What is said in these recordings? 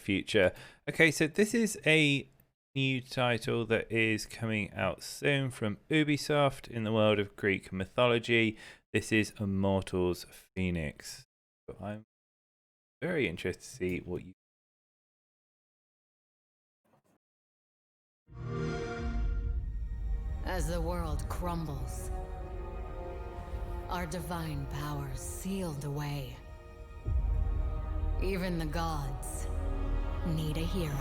future. Okay, so this is a new title that is coming out soon from Ubisoft in the world of Greek mythology. This is Immortals Fenyx. So I'm very interested to see what you. As the world crumbles, our divine powers sealed away. Even the gods need a hero.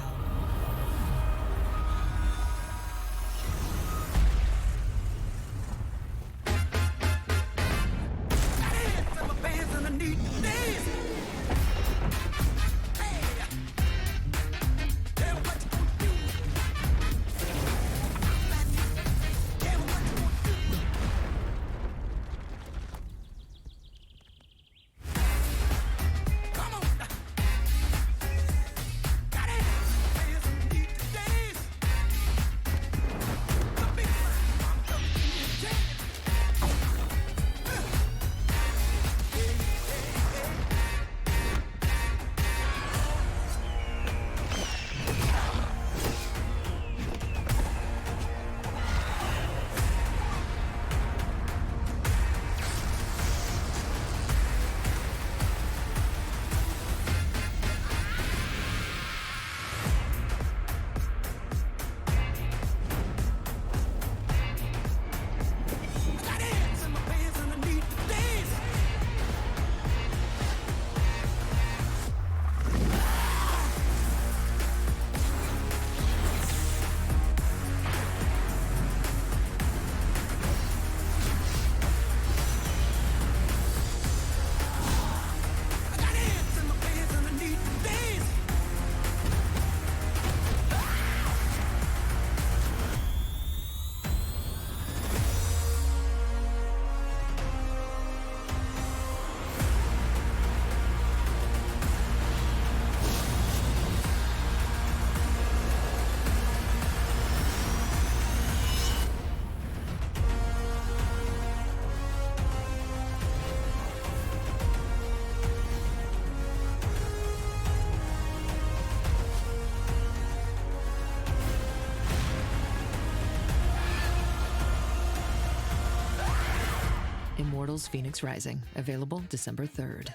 Immortals Fenyx Rising, available December 3rd.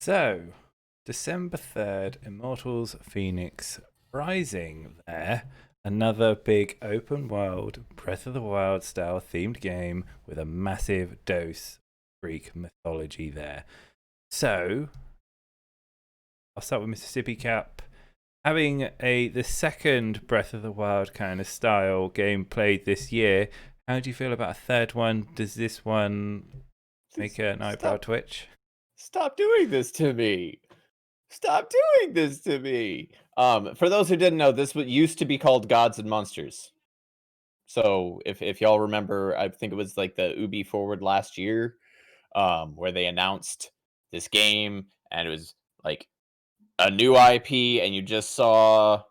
So, December 3rd, Immortals Fenyx Rising there. Another big open world, Breath of the Wild style themed game with a massive dose of Greek mythology there. So, I'll start with Mississippi Cap. Having the second Breath of the Wild kind of style game played this year, how do you feel about a third one? Does this one make an eyebrow twitch? Stop doing this to me. Stop doing this to me. For those who didn't know, this used to be called Gods and Monsters. So if y'all remember, I think it was like the Ubi Forward last year, where they announced this game, and it was like a new IP, and you just saw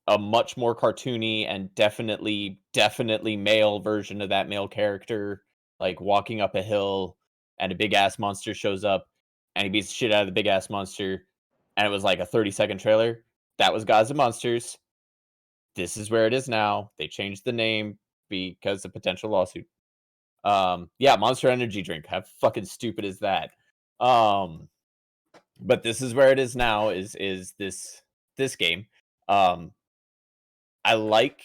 a much more cartoony and definitely male version of that male character, like walking up a hill, and a big ass monster shows up, and he beats the shit out of the big ass monster, and it was like a 30-second trailer. That was Gods and Monsters. This is where it is now. They changed the name because of potential lawsuit. Yeah, Monster Energy drink. How fucking stupid is that? But this is where it is now. Is this game? I like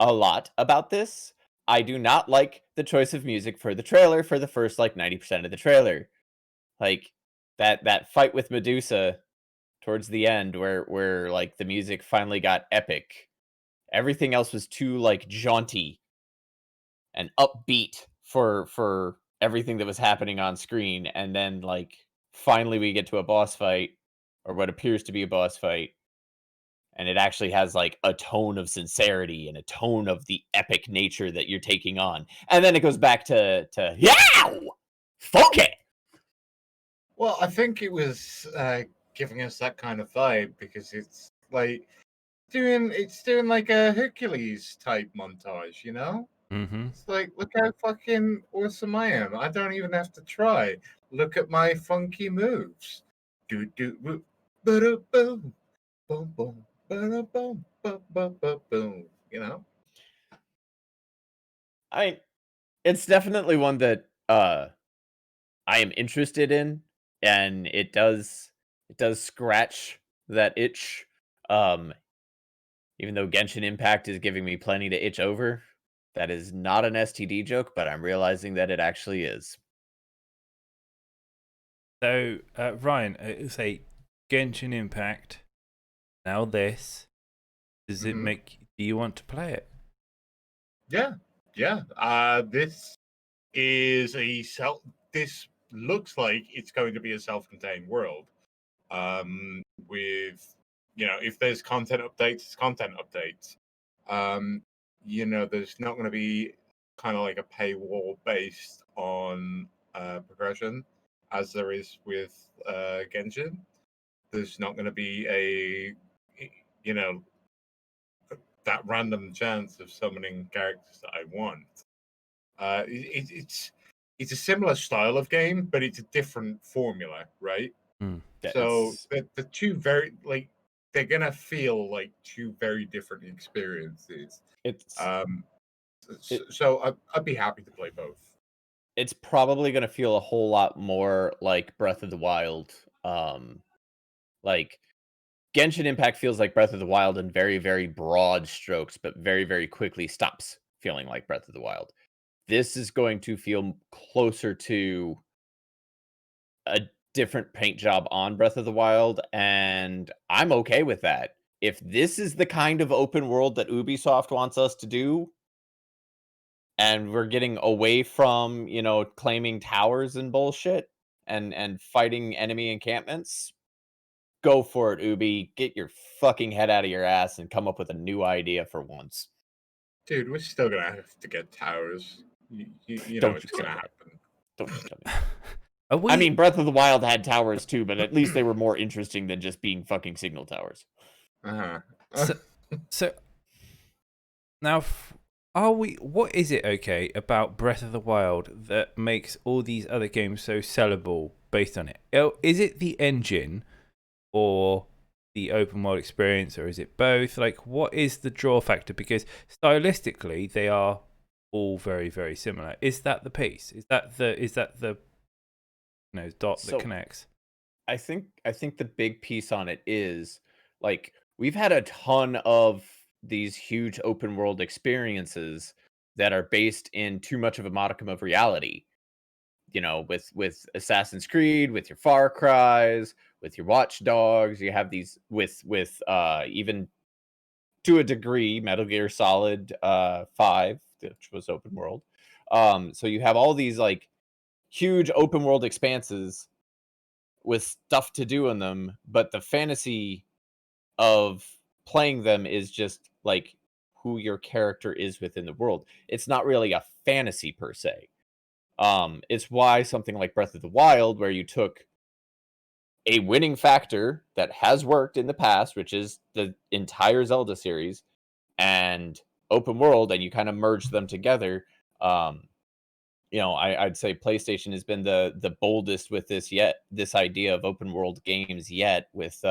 a lot about this. I do not like the choice of music for the trailer for the first like 90% of the trailer. Like that fight with Medusa towards the end where like the music finally got epic. Everything else was too like jaunty and upbeat for everything that was happening on screen, and then like finally we get to a boss fight, or what appears to be a boss fight, and it actually has like a tone of sincerity and a tone of the epic nature that you're taking on, and then it goes back to yeah, funky. Well, I think it was giving us that kind of vibe because it's like doing like a Hercules type montage, you know? Mm-hmm. It's like, look how fucking awesome I am. I don't even have to try. Look at my funky moves. Do do woo, Ba-da-boom, boom, boom, ba-da-boom, ba-ba-ba-boom. You know? It's definitely one that I am interested in, and it does scratch that itch. Um, Even though Genshin Impact is giving me plenty to itch over, that is not an STD joke, but I'm realizing that it actually is. So, Ryan, say Genshin Impact. Now this. Does it Hmm. make? Do you want to play it? Yeah, yeah. This is a self. This looks like it's going to be a self-contained world. With if there's content updates, it's content updates. Um, there's not going to be kind of like a paywall based on progression, as there is with Genshin. There's not going to be you know, that random chance of summoning characters that I want. It's a similar style of game, but it's a different formula, right? Hmm. Yeah, So the two very like they're gonna feel like two very different experiences. it's Um, it, so I'd be happy to play both. it's probably gonna feel a whole lot more like Breath of the Wild. Like Genshin Impact feels like Breath of the Wild in very, very broad strokes, but very, very quickly stops feeling like Breath of the Wild. This is going to feel closer to a different paint job on Breath of the Wild, and I'm okay with that. If this is the kind of open world that Ubisoft wants us to do, and we're getting away from, claiming towers and bullshit and fighting enemy encampments, go for it, Ubi. Get your fucking head out of your ass and come up with a new idea for once. Dude, we're still gonna have to get towers. You know Don't you it's tell gonna me that. happen. Don't you tell me. Are I we? mean, Breath of the Wild had towers too, but at least they were more interesting than just being fucking signal towers. Uh-huh. So, so now, are we? What is it? Okay, about Breath of the Wild that makes all these other games so sellable based on it? Is it the engine, or the open world experience, or is it both? Like, what is the draw factor? Because stylistically, they are all very, very similar. Is that the piece? Is that the dot that So connects? I think the big piece on it is like we've had a ton of these huge open world experiences that are based in too much of a modicum of reality. With Assassin's Creed, with your Far Cries, with your Watch Dogs, you have these with even to a degree Metal Gear Solid 5, which was open world. So you have all these like huge open world expanses with stuff to do in them, but the fantasy of playing them is just like who your character is within the world. It's not really a fantasy per se. It's why something like Breath of the Wild, where you took a winning factor that has worked in the past, which is the entire Zelda series, and open world, and you kind of merge them together. Um, I'd say PlayStation has been the boldest with this idea of open world games yet with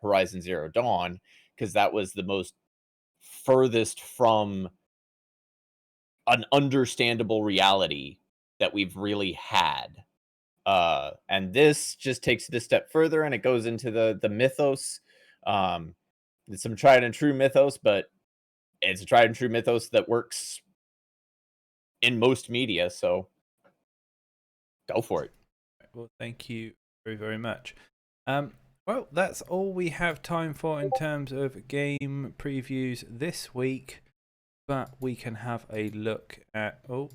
Horizon Zero Dawn, because that was the most furthest from an understandable reality that we've really had. And this just takes it a step further, and it goes into the mythos. Um, it's some tried and true mythos, but it's a tried and true mythos that works in most media. So go for it. Well, thank you very, very much. Um, well, that's all we have time for in terms of game previews this week. But we can have a look at. Oh,